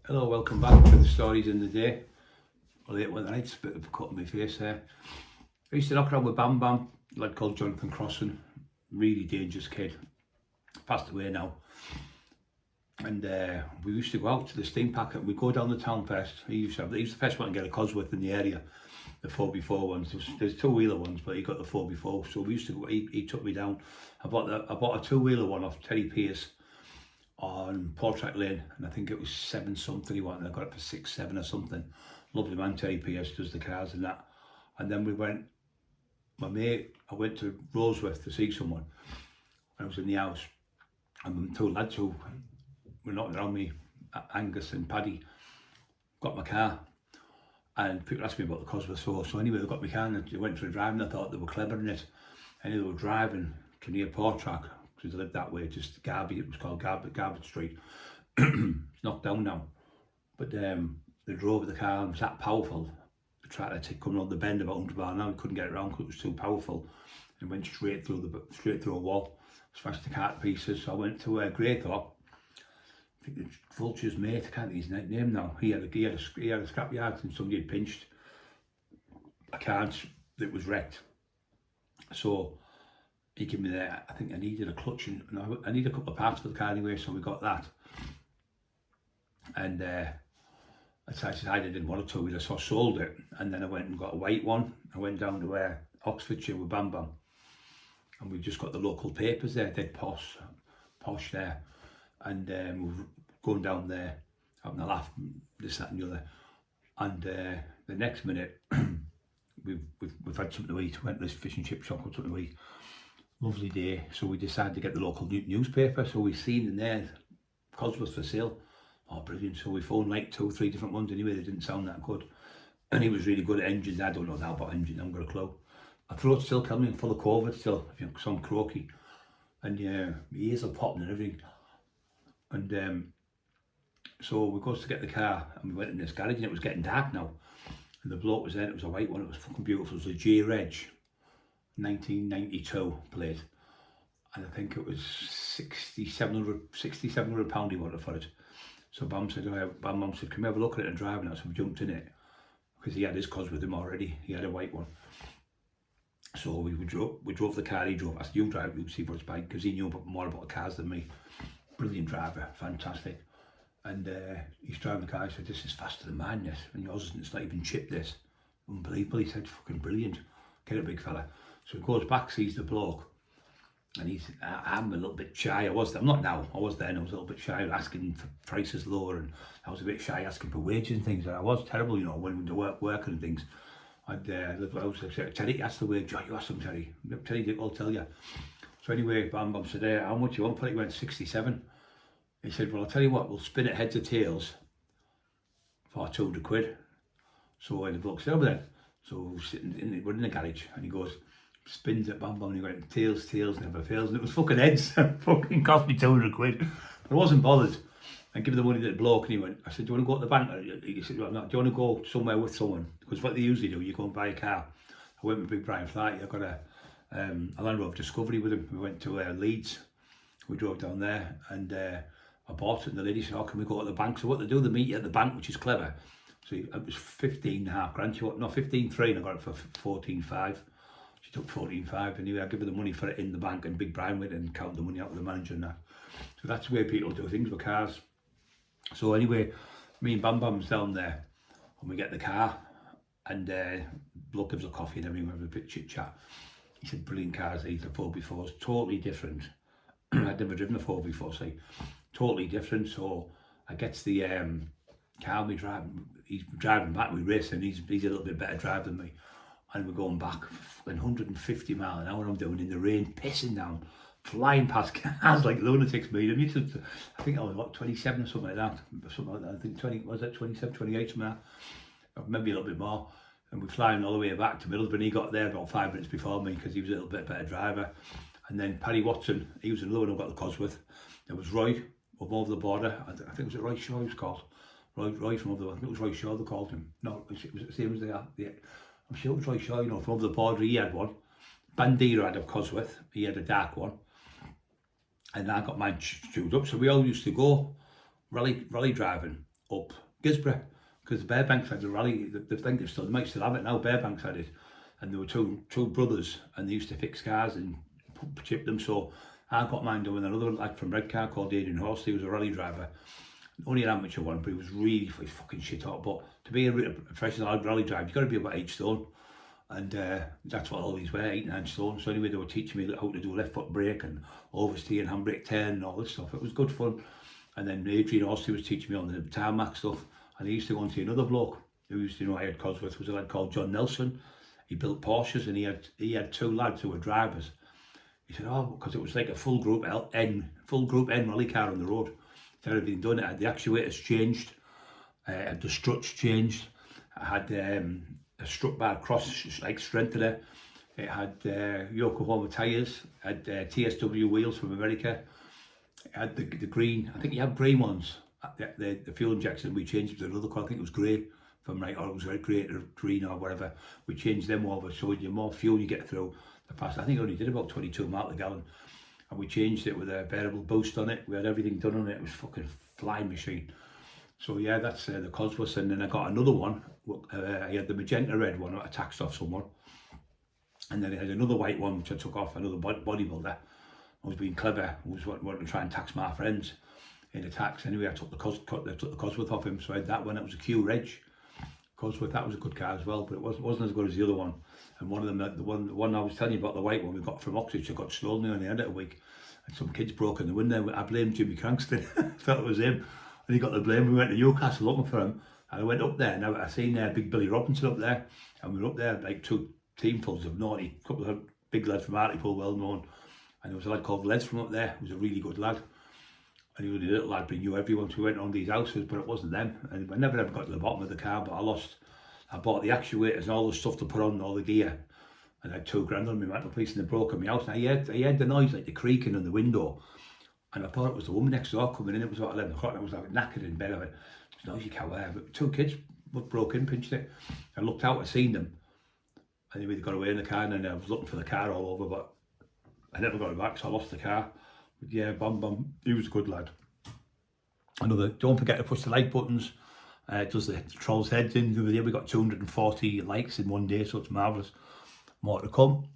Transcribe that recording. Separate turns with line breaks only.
Hello, welcome back to the stories in the day. Late one night, a bit of a cut on my face there. I used to knock around with Bam Bam, a lad called Jonathan Crossan, really dangerous kid. Passed away now. And we used to go out to the steam packet. We'd go down the town first. He used the first one to get a cosworth in the area, the 4x4 ones. There's two-wheeler ones, but he got the 4x4. So we used to go, he took me down. I bought a two-wheeler one off Terry Pierce on Portrait Lane, and I think it was 7 something he wanted. I got it for 6-7 or something. Lovely man, Terry Pierce does the cars and that. And then I went to Roseworth to see someone. I was in the house, and two lads who were knocking around me, Angus and Paddy, got my car. And people asked me about the cosworth. So anyway, they got my car and they went for a drive, and I thought they were clever in it. And they were driving to near Portrack, because they lived that way, just Garby. It was called Garby Street. It's knocked down now. But they drove the car and it was that powerful. They tried to come around the bend about 100 miles an hour. Couldn't get it around because it was too powerful. And went straight through a wall. Smashed the car to pieces. So I went to Greythorpe. I think the Vulture's mate, I can't think his name now. He had a scrapyard and somebody had pinched a car that was wrecked. So he gave me I think I needed a clutch and I needed a couple of parts for the car anyway, so we got that. And I decided I didn't want a two-wheeler, so I sold it. And then I went and got a white one. I went down to Oxfordshire with Bam Bam. And we just got the local papers there, dead posh there. And we were going down there, having a laugh, this, that and the other. And the next minute, we've had something to eat. Went to this fish and chip shop, got something to eat. Lovely day. So we decided to get the local newspaper. So we seen in there, cosworth for sale. Oh, brilliant. So we phoned like 2 or 3 different ones anyway. They didn't sound that good. And he was really good at engines. I don't know that about engines. I haven't got a clue. My throat's still coming full of COVID still. I think I'm croaky. And my ears are popping and everything. And so we goes to get the car and we went in this garage and it was getting dark now. And the bloke was there. It was a white one. It was fucking beautiful. It was a J-Reg 1992 plate. And I think it was £6,700 he wanted for it. So Bam said, Bam said, can we have a look at it and drive it? So we jumped in it because he had his cos with him already. He had a white one. So we drove the car. He drove. I said, you drive, you see for his bike, because he knew more about cars than me. Brilliant driver, fantastic. And he's driving the car. He said, this is faster than mine, this. And yours isn't, it's not even chipped, this. Unbelievable. He said, fucking brilliant. Get a big fella. So he goes back, sees the bloke. And I'm a little bit shy. I'm not now. I was then. I was a little bit shy, asking for prices lower, and I was a bit shy asking for wages and things. And I was terrible, you know, when to work and things. I was like, Terry, ask the wage. You ask him, Terry. Terry will tell you. So anyway, Bam Bam said, how much you want for it? He went 67. He said, well, I'll tell you what, we'll spin it heads or tails for 200 quid. So the bloke said, over then. So we're in the garage, and he goes, spins it, Bam Bam, and he went, tails never fails. And it was fucking heads. Fucking cost me 200 quid. But I wasn't bothered. I give the money to the bloke, and he went, I said, do you want to go to the bank? He said, well, no, do you want to go somewhere with someone? Because what they usually do, you go and buy a car. I went with Big Brian Flight. I got a Land Rover Discovery with him. We went to Leeds. We drove down there, and I bought it, and the lady said, oh, can we go to the bank? So what they do, they meet you at the bank, which is clever. So it was 15.5 grand. She went, no, 15.3, and I got it for 14.5. She took 14.5. Anyway, I give her the money for it in the bank, and Big Brian went and counted the money out with the manager and that. So that's the way people do things with cars. So anyway, me and Bam Bam's down there, and we get the car, and bloke gives a coffee and everything, we have a bit chit chat. He said, brilliant cars, these are 4x4s, totally different. I'd never driven a 4x4, so totally different. So I gets the car, he's driving back, we racing, he's a little bit better driver than me. And we're going back 150 miles an hour I'm doing in the rain, pissing down, flying past cars like lunatics made them. I think I was what, 27 or something like that. I think 27, 28, something like that. Maybe a little bit more. And we're flying all the way back to Middlesbrough. He got there about 5 minutes before me because he was a little bit better driver. And then Paddy Watson, he was another one who got the cosworth. There was Roy up over the border. I think it was Roy Shaw he was called. Roy from over the, I think it was Roy Shaw they called him. No, it was the same as they are. Yeah. I'm sure it was Roy Shaw, you know, from over the border. He had one. Bandira had a cosworth. He had a dark one. And I got mine chewed up. So we all used to go rally driving up Gisborough, because the Bearbanks had the rally. They think they might still have it now. Bearbanks had it, and there were two brothers, and they used to fix cars and chip them. So I got mine done with another lad from Redcar called Adrian Horsley. He was a rally driver, only an amateur one, but he was really fucking shit hot. But to be a professional rally driver, you've got to be about 8 stone. And that's what all these were, 8, 9 stone. So anyway, they were teaching me how to do left foot brake and oversteer and handbrake turn and all this stuff. It was good fun. And then Adrian Horsley was teaching me on the tarmac stuff. And I used to go and see another bloke who used to know I had cosworth, was a lad called John Nelson. He built Porsches, and he had 2 lads who were drivers. He said, oh, because it was like a full group N rally car on the road. He had everything done. It had the actuators changed, had the struts changed. I had a strut bar cross like strengthener. It had Yokohama tyres. Had TSW wheels from America. It had the green. I think you have green ones. The fuel injection we changed to another colour. I think it was grey, if I'm right, or it was grey or green or whatever. We changed them over, so the more fuel you get through the fast. I think it only did about 22 miles a gallon, and we changed it with a variable boost on it. We had everything done on it. It was fucking flying machine. So yeah, that's the Cosworth. And then I got another one. I had the magenta red one I taxed off someone, and then I had another white one which I took off another bodybuilder. I was being clever. I was wanting to try and tax my friends in a tax. Anyway, I took the Cosworth off him, so I had that one. It was a Q Reg Cosworth. That was a good car as well, but it wasn't as good as the other one. And one of them, the one I was telling you about, the white one we got from Oxford, I got stolen. I only had it a week, and some kids broke in the window. I blamed Jimmy Cranston. Thought it was him, and he got the blame. We went to Newcastle looking for him, and I went up there. Now I seen Big Billy Robinson up there, and we were up there like 2 teamfuls of naughty, a couple of big lads from Hartlepool, well known. And there was a lad called Les from up there, who was a really good lad. And he was a little lad, but he knew everyone, so we went on these houses, but it wasn't them. And I never ever got to the bottom of the car, but I bought the actuators and all the stuff to put on, all the gear. And I had $2,000 on me mantelpiece, and they broke in my house. And I heard the noise, like the creaking on the window. And I thought it was the woman next door coming in. It was about 11 o'clock, and I was like knackered in bed. I went, there's noise you can't wear. But 2 kids broke in, pinched it. I looked out, I seen them. Anyway, they got away in the car, and then I was looking for the car all over, but I never got it back, so I lost the car. But yeah, he was a good lad. Don't forget to push the like buttons. It does the trolls heads in. The other day we got 240 likes in one day, so it's marvellous. More to come.